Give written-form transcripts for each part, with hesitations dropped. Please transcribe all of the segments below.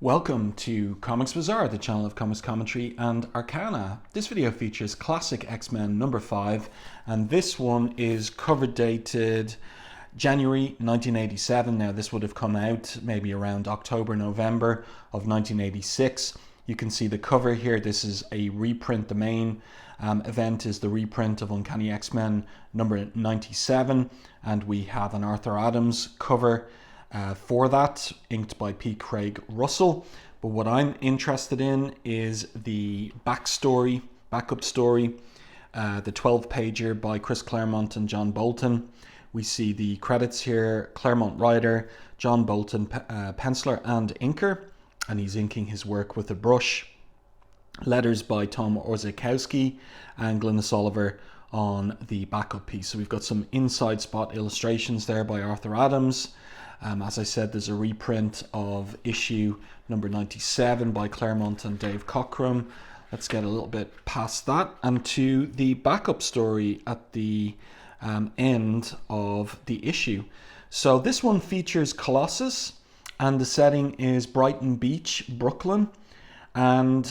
Welcome to Comics Bazaar, the channel of comics commentary and arcana. This video features Classic X-Men number 5, and this one is cover dated January 1987. Now this would have come out maybe around October, November of 1986. You can see the cover here. This is a reprint. The main event is the reprint of Uncanny X-Men number 97, and we have an Arthur Adams cover for that, inked by P. Craig Russell. But what I'm interested in is the backup story, the 12-pager by Chris Claremont and John Bolton. We see the credits here: Claremont writer, John Bolton penciler and inker, and he's inking his work with a brush. Letters by Tom Orzechowski and Glynis Oliver on the backup piece. So we've got some inside spot illustrations there by Arthur Adams. As I said, there's a reprint of issue number 97 by Claremont and Dave Cockrum. Let's get a little bit past that and to the backup story at the end of the issue. So this one features Colossus, and the setting is Brighton Beach, Brooklyn. And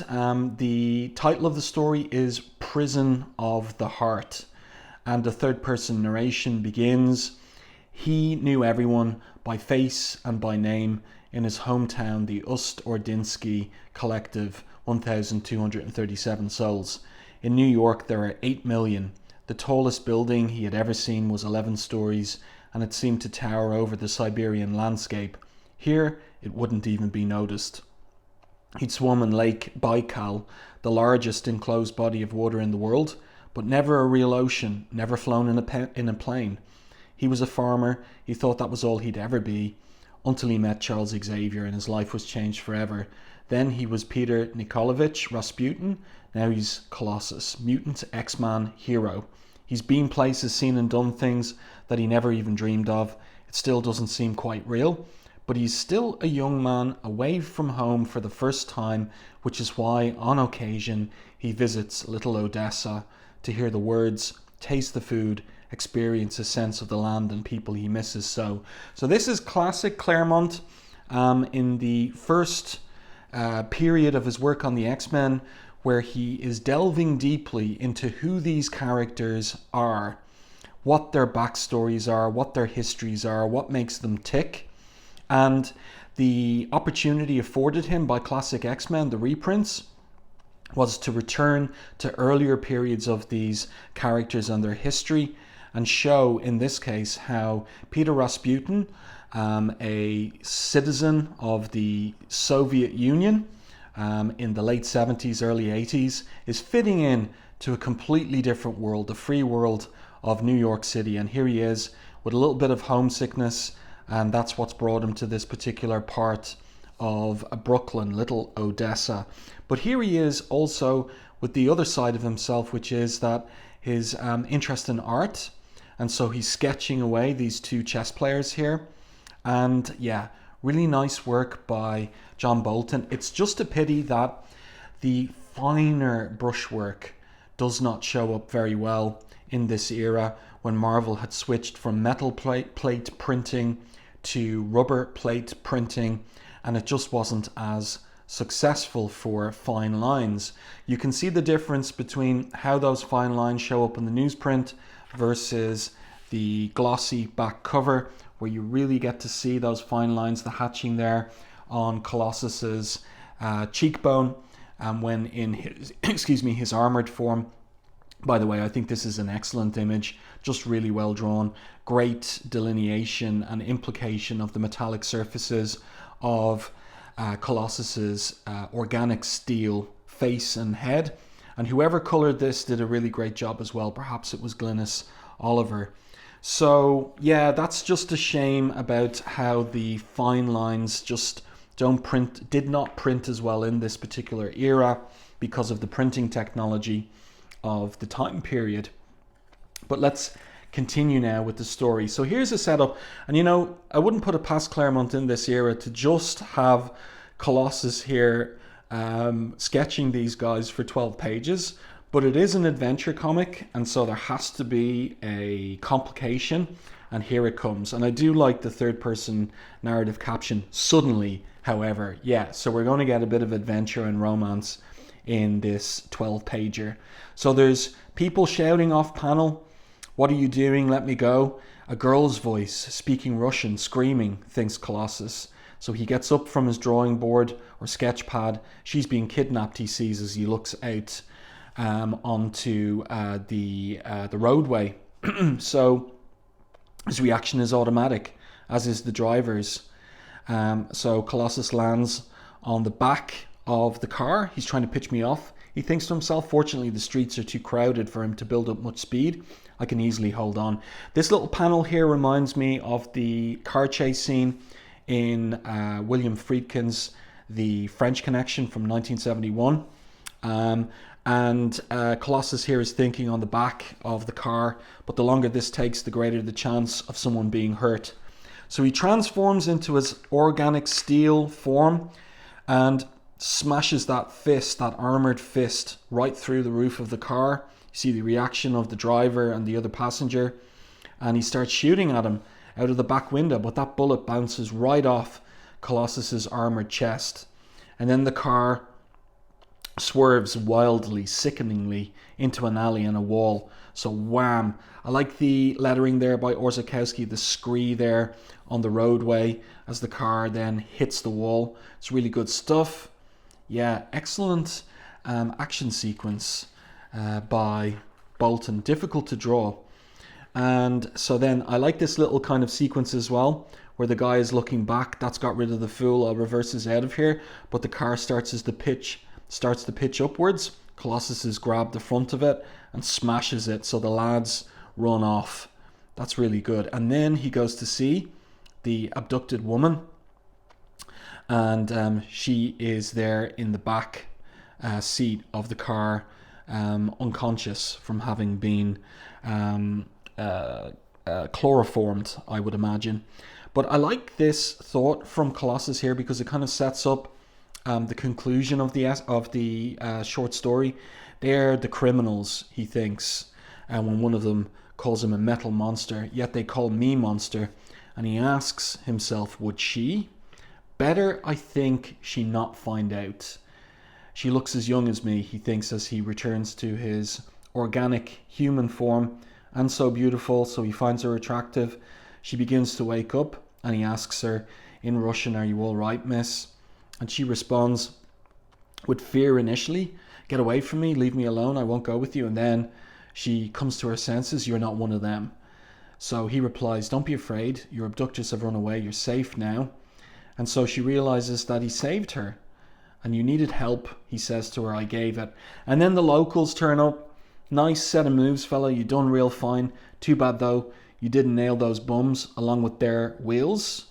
the title of the story is Prison of the Heart. And the third-person narration begins: he knew everyone by face and by name in his hometown, the Ust-Ordinsky Collective, 1,237 souls. In New York, there are 8 million. The tallest building he had ever seen was 11 stories, and it seemed to tower over the Siberian landscape. Here, it wouldn't even be noticed. He'd swum in Lake Baikal, the largest enclosed body of water in the world, but never a real ocean, never flown in a plane. He was a farmer. He thought that was all he'd ever be, until he met Charles Xavier and his life was changed forever. Then he was Peter Nikolaevich Rasputin. Now he's Colossus, mutant X-Man hero. He's been places, seen and done things that he never even dreamed of. It still doesn't seem quite real, but he's still a young man away from home for the first time, which is why on occasion he visits little Odessa to hear the words, taste the food, experience a sense of the land and people he misses so. So this is classic Claremont in the first period of his work on the X-Men, where he is delving deeply into who these characters are, what their backstories are, what their histories are, what makes them tick. And the opportunity afforded him by Classic X-Men, the reprints, was to return to earlier periods of these characters and their history, and show, in this case, how Peter Rasputin, a citizen of the Soviet Union in the late 70s, early 80s, is fitting in to a completely different world, the free world of New York City. And here he is with a little bit of homesickness, and that's what's brought him to this particular part of Brooklyn, little Odessa. But here he is also with the other side of himself, which is that his interest in art. And so he's sketching away these two chess players here. And yeah, really nice work by John Bolton. It's just a pity that the finer brushwork does not show up very well in this era, when Marvel had switched from metal plate printing to rubber plate printing, and it just wasn't as successful for fine lines. You can see the difference between how those fine lines show up in the newsprint versus the glossy back cover, where you really get to see those fine lines, the hatching there on Colossus's cheekbone, when in his his armored form. By the way, I think this is an excellent image, just really well drawn, great delineation and implication of the metallic surfaces of Colossus's organic steel face and head. And whoever colored this did a really great job as well. Perhaps it was Glynis Oliver. So yeah, that's just a shame about how the fine lines just did not print as well in this particular era because of the printing technology of the time period. But let's continue now with the story. So here's a setup, and I wouldn't put it past Claremont in this era to just have Colossus here sketching these guys for 12 pages, but it is an adventure comic, and so there has to be a complication, and here it comes. And I do like the third person narrative caption, suddenly However, yeah, so we're going to get a bit of adventure and romance in this 12-pager. So there's people shouting off panel, "What are you doing? Let me go." A girl's voice speaking Russian, screaming, thinks Colossus. So he gets up from his drawing board or sketch pad. She's being kidnapped, he sees as he looks out onto the roadway. So his reaction is automatic, as is the driver's. So Colossus lands on the back of the car. He's trying to pitch me off. He thinks to himself, fortunately the streets are too crowded for him to build up much speed. I can easily hold on. This little panel here reminds me of the car chase scene in William Friedkin's The French Connection from 1971. And Colossus here is thinking on the back of the car, but the longer this takes, the greater the chance of someone being hurt. So he transforms into his organic steel form and smashes that fist, that armored fist, right through the roof of the car. You see the reaction of the driver and the other passenger, and he starts shooting at him out of the back window, but that bullet bounces right off Colossus's armored chest. And then the car swerves wildly, sickeningly into an alley and a wall. So wham! I like the lettering there by Orzechowski, the scree there on the roadway as the car then hits the wall. It's really good stuff. Yeah, excellent action sequence by Bolton. Difficult to draw. And so then I like this little kind of sequence as well, where the guy is looking back. That's got rid of the fool. I'll reverse this out of here. But the car starts to pitch upwards. Colossus has grabbed the front of it and smashes it, so the lads run off. That's really good. And then he goes to see the abducted woman, and she is there in the back seat of the car, unconscious from having been chloroformed, I would imagine. But I like this thought from Colossus here because it kind of sets up the conclusion of the short story. They're the criminals, he thinks, and when one of them calls him a metal monster, yet they call me monster, and he asks himself, would she? Better, I think, she not find out. She looks as young as me, he thinks, as he returns to his organic human form, and so beautiful, so he finds her attractive. She begins to wake up, and he asks her in Russian, "Are you all right, miss?" And she responds with fear initially, "Get away from me, leave me alone, I won't go with you." And then she comes to her senses, "You're not one of them." So he replies, "Don't be afraid, your abductors have run away, you're safe now." And so she realizes that he saved her. "And you needed help," he says to her, "I gave it." And then the locals turn up. "Nice set of moves, fella, you done real fine. Too bad though, you didn't nail those bums along with their wheels."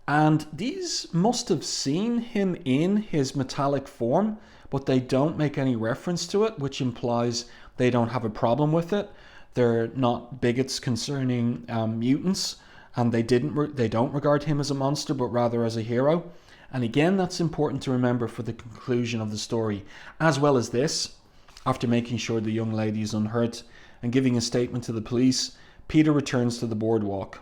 And these must have seen him in his metallic form, but they don't make any reference to it, which implies they don't have a problem with it. They're not bigots concerning mutants, and they don't regard him as a monster, but rather as a hero. And again, that's important to remember for the conclusion of the story. As well as this, after making sure the young lady is unhurt and giving a statement to the police, Peter returns to the boardwalk.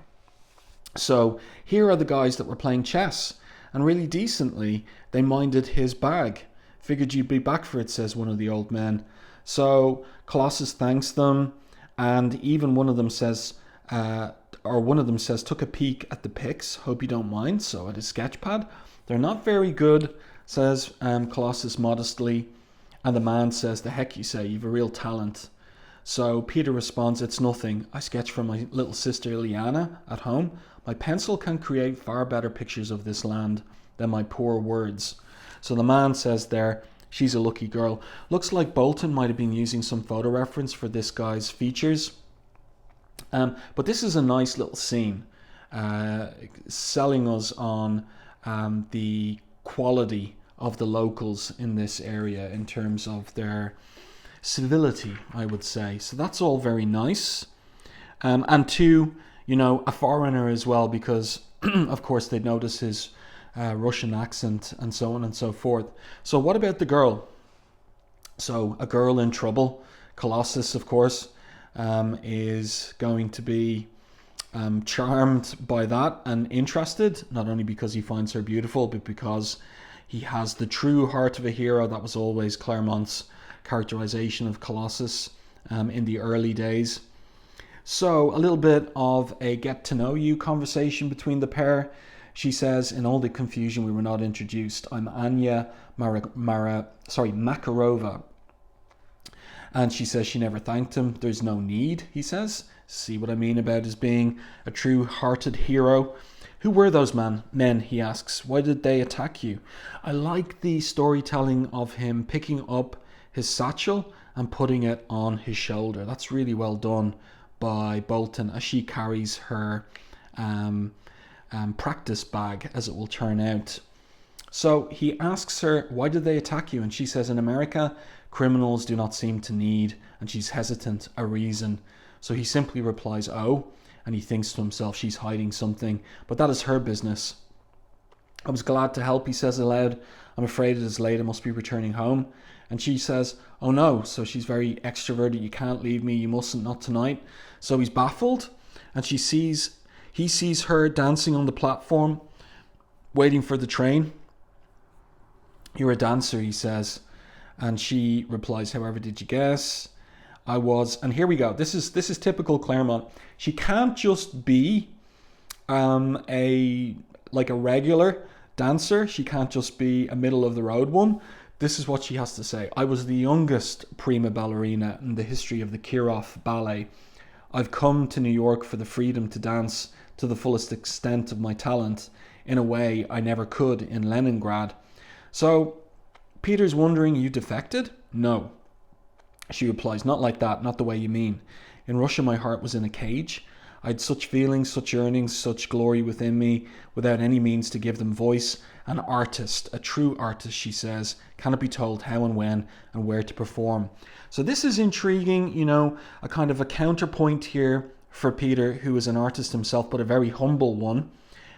So here are the guys that were playing chess, and really decently they minded his bag. "Figured you'd be back for it," says one of the old men. So Colossus thanks them, and even one of them says, "Took a peek at the pics, hope you don't mind," so at his sketch pad. "They're not very good," says Colossus modestly, and the man says, "The heck you say, you've a real talent." So Peter responds, "It's nothing. I sketch for my little sister Ileana at home. My pencil can create far better pictures of this land than my poor words." So the man says there, "She's a lucky girl." Looks like Bolton might have been using some photo reference for this guy's features. But this is a nice little scene, selling us on the quality of the locals in this area in terms of their civility, I would say. So that's all very nice. And two, a foreigner as well, because of course they'd notice his Russian accent and so on and so forth. So what about the girl? So a girl in trouble. Colossus, of course, is going to be charmed by that and interested, not only because he finds her beautiful, but because he has the true heart of a hero. That was always Claremont's characterization of Colossus in the early days. So a little bit of a get to know you conversation between the pair. She says, in all the confusion we were not introduced. I'm Ana Makarova. And she says she never thanked him. There's no need, he says. See what I mean about his being a true-hearted hero? Who were those men, he asks. Why did they attack you? I like the storytelling of him picking up his satchel and putting it on his shoulder. That's really well done by Bolton as she carries her practice bag, as it will turn out. So he asks her, why did they attack you? And she says, in America, criminals do not seem to need, and she's hesitant, a reason. So he simply replies, oh, and he thinks to himself, she's hiding something, but that is her business. I was glad to help, he says aloud. I'm afraid it is late, I must be returning home. And she says, oh no. So she's very extroverted, you can't leave me, you mustn't, not tonight. So he's baffled, and he sees her dancing on the platform, waiting for the train. You're a dancer, he says. And she replies, however did you guess? I was, and here we go. This is typical Claremont. She can't just be a regular dancer. She can't just be a middle of the road one. This is what she has to say. I was the youngest prima ballerina in the history of the Kirov Ballet. I've come to New York for the freedom to dance to the fullest extent of my talent in a way I never could in Leningrad. So Peter's wondering, you defected? No. She replies, not like that, not the way you mean. In Russia, my heart was in a cage. I had such feelings, such yearnings, such glory within me, without any means to give them voice. An artist, a true artist, she says, cannot be told how and when and where to perform. So this is intriguing, a kind of a counterpoint here for Peter, who is an artist himself, but a very humble one.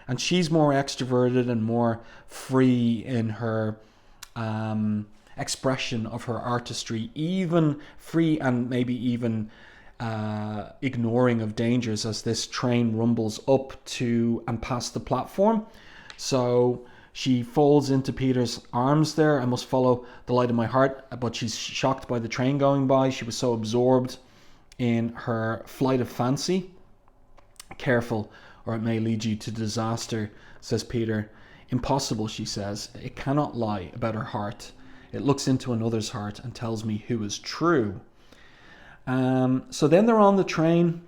And she's more extroverted and more free in her expression of her artistry, even free and maybe even ignoring of dangers as this train rumbles up to and past the platform. So she falls into Peter's arms there. I must follow the light of my heart, but she's shocked by the train going by. She was so absorbed in her flight of fancy. Careful, or it may lead you to disaster, says Peter. Impossible, she says. It cannot lie about her heart. It looks into another's heart and tells me who is true. So then they're on the train,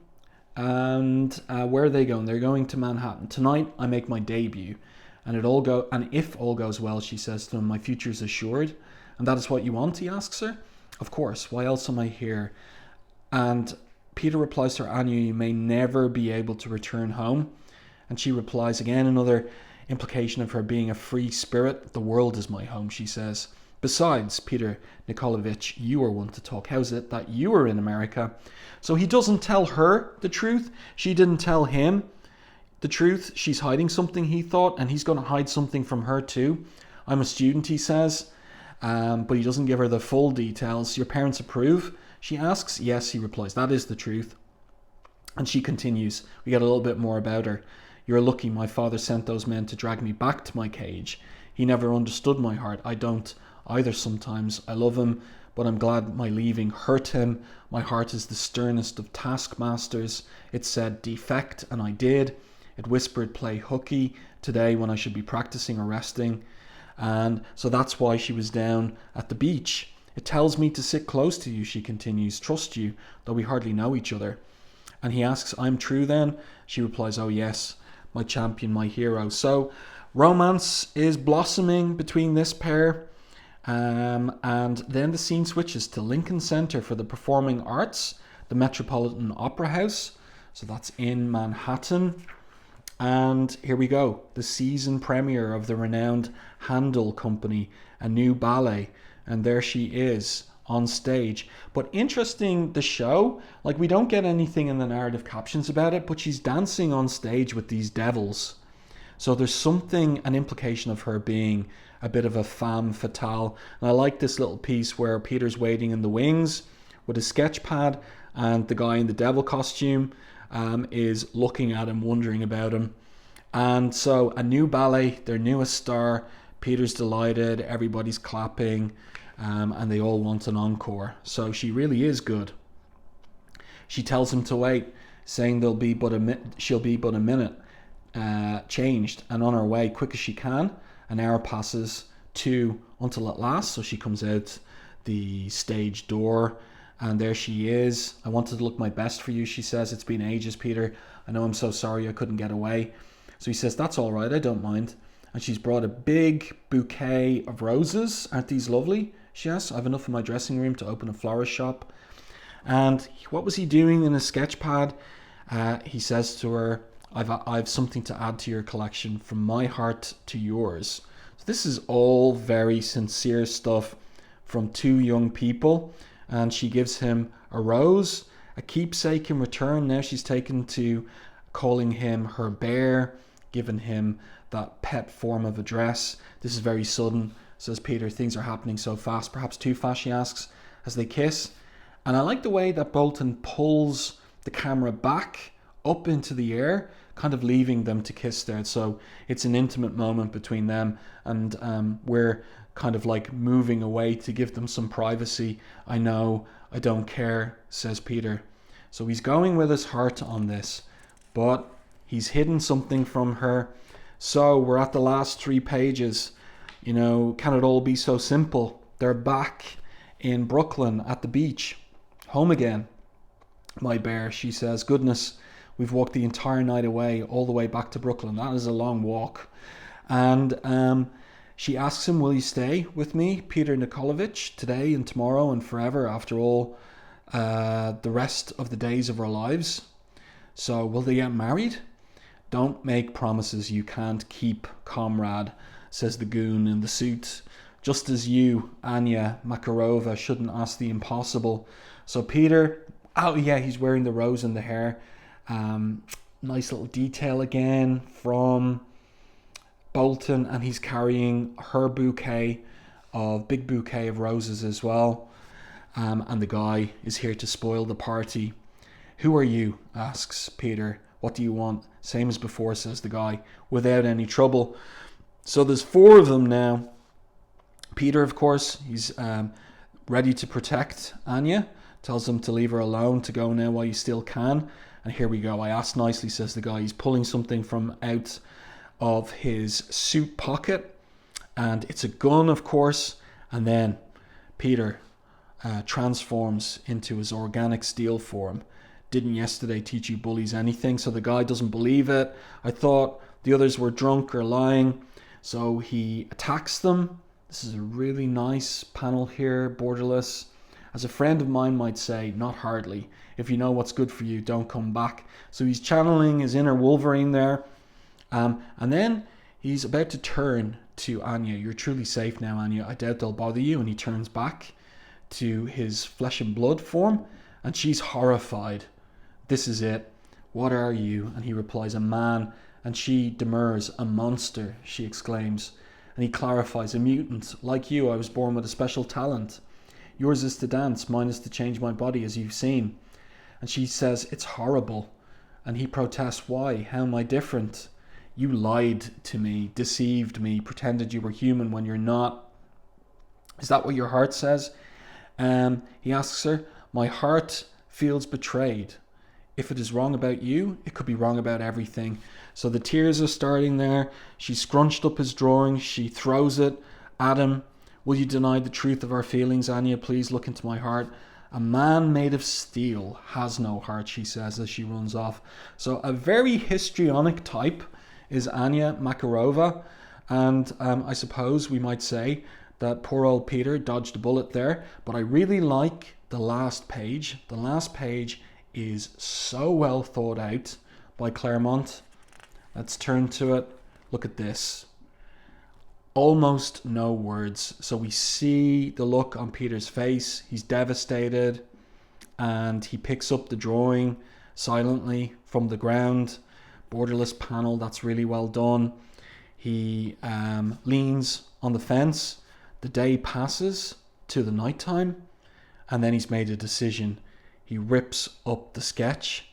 and where are they going? They're going to Manhattan. Tonight I make my debut, and if all goes well, she says to him, my future is assured. And that is what you want, he asks her. Of course, why else am I here? And Peter replies to her, Anya, you may never be able to return home. And she replies, again, another implication of her being a free spirit. The world is my home, she says. Besides, Peter Nikolaevich, you are one to talk. How is it that you are in America? So he doesn't tell her the truth. She didn't tell him the truth. She's hiding something, he thought, and he's going to hide something from her too. I'm a student, he says, but he doesn't give her the full details. Your parents approve? She asks. Yes, he replies. That is the truth. And she continues. We get a little bit more about her. You're lucky my father sent those men to drag me back to my cage. He never understood my heart. I don't either sometimes. I love him, but I'm glad my leaving hurt him. My heart is the sternest of taskmasters. It said defect, and I did. It whispered play hooky today when I should be practicing or resting. And so that's why she was down at the beach. It tells me to sit close to you, she continues, trust you, though we hardly know each other. And he asks, I'm true then? She replies, oh yes, my champion, my hero. So romance is blossoming between this pair. And then the scene switches to Lincoln Center for the Performing Arts, the Metropolitan Opera House. So that's in Manhattan. And here we go, the season premiere of the renowned Handel Company, a new ballet. And there she is on stage. But interesting, the show, like we don't get anything in the narrative captions about it, but she's dancing on stage with these devils. So there's something, an implication of her being a bit of a femme fatale. And I like this little piece where Peter's waiting in the wings with a sketch pad and the guy in the devil costume is looking at him, wondering about him. And so a new ballet, their newest star. Peter's delighted, everybody's clapping, and they all want an encore. So she really is good. She tells him to wait, saying she'll be but a minute changed, and on her way quick as she can. An hour passes, two, until at last, so she comes out the stage door, and there she is. I wanted to look my best for you, she says. It's been ages, Peter. I know, I'm so sorry I couldn't get away. So he says, that's all right, I don't mind. And she's brought a big bouquet of roses. Aren't these lovely? She asks. I have enough in my dressing room to open a florist shop. And what was he doing in his sketch pad? He says to her, I've something to add to your collection, from my heart to yours. So this is all very sincere stuff from two young people. And she gives him a rose, a keepsake in return. Now she's taken to calling him her bear, giving him that pet form of address. This is very sudden, says Peter. Things are happening so fast, perhaps too fast, she asks, as they kiss. And I like the way that Bolton pulls the camera back up into the air, kind of leaving them to kiss there. So it's an intimate moment between them, and we're kind of like moving away to give them some privacy. I know, I don't care, says Peter. So he's going with his heart on this, but he's hidden something from her. So we're at the last 3 pages. You know, can it all be so simple? They're back in Brooklyn at the beach. Home again. My bear, she says. Goodness, we've walked the entire night away, all the way back to Brooklyn. That is a long walk. And she asks him, will you stay with me, Peter Nikolovich, today and tomorrow and forever, after all the rest of the days of our lives? So will they get married? Don't make promises you can't keep, comrade, says the goon in the suit. Just as you, Ana Makarova, shouldn't ask the impossible. So Peter, oh yeah, he's wearing the rose in the hair. Nice little detail again from Bolton, and he's carrying her big bouquet of roses as well. And the guy is here to spoil the party. Who are you? Asks Peter. What do you want? Same as before, says the guy, without any trouble. So there's 4 of them now. Peter, of course, he's ready to protect Anya. Tells them to leave her alone, to go now while you still can. And here we go. I asked nicely, says the guy. He's pulling something from out of his suit pocket. And it's a gun, of course. And then Peter transforms into his organic steel form. Didn't yesterday teach you bullies anything? So the guy doesn't believe it. I thought the others were drunk or lying. So he attacks them. This is a really nice panel here, borderless. As a friend of mine might say, not hardly. If you know what's good for you, don't come back. So he's channeling his inner Wolverine there. And then he's about to turn to Anya. You're truly safe now, Anya. I doubt they'll bother you. And he turns back to his flesh and blood form. And she's horrified. This is it. What are you? And he replies, a man. And she demurs, a monster, she exclaims. And he clarifies, a mutant. Like you, I was born with a special talent. Yours is to dance, mine is to change my body, as you've seen. And she says, it's horrible. And he protests, why? How am I different? You lied to me, deceived me, pretended you were human when you're not. Is that what your heart says? He asks her, my heart feels betrayed. If it is wrong about you, it could be wrong about everything. So the tears are starting there. She scrunched up his drawing. She throws it at him. Will you deny the truth of our feelings, Anya? Please look into my heart. A man made of steel has no heart, she says as she runs off. So a very histrionic type is Ana Makarova. And I suppose we might say that poor old Peter dodged a bullet there. But I really like the last page. The last page is so well thought out by Claremont. Let's turn to it. Look at this. Almost no words. So we see the look on Peter's face. He's devastated, and he picks up the drawing silently from the ground. Borderless panel, that's really well done. He leans on the fence. The day passes to the nighttime, and then he's made a decision. He rips up the sketch,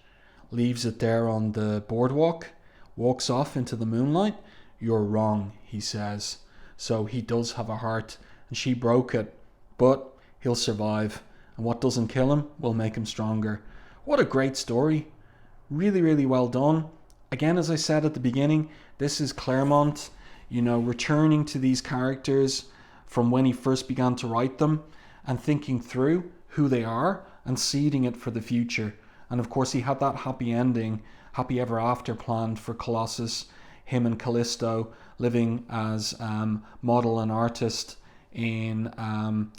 leaves it there on the boardwalk, walks off into the moonlight. You're wrong, he says. So he does have a heart, and she broke it, but he'll survive. And what doesn't kill him will make him stronger. What a great story. Really, really well done. Again, as I said at the beginning, this is Claremont, returning to these characters from when he first began to write them and thinking through who they are and seeding it for the future. And of course, he had that happy ending, happy ever after planned for Colossus, him and Callisto living as model and artist in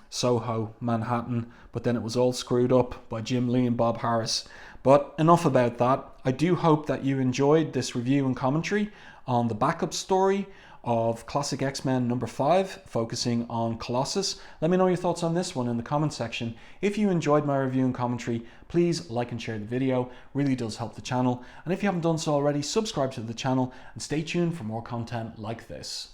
Soho, Manhattan, but then it was all screwed up by Jim Lee and Bob Harris. But enough about that. I do hope that you enjoyed this review and commentary on the backup story of Classic X-Men number 5, focusing on Colossus. Let me know your thoughts on this one in the comment section. If you enjoyed my review and commentary, please like and share the video. Really does help the channel. And if you haven't done so already, subscribe to the channel and stay tuned for more content like this.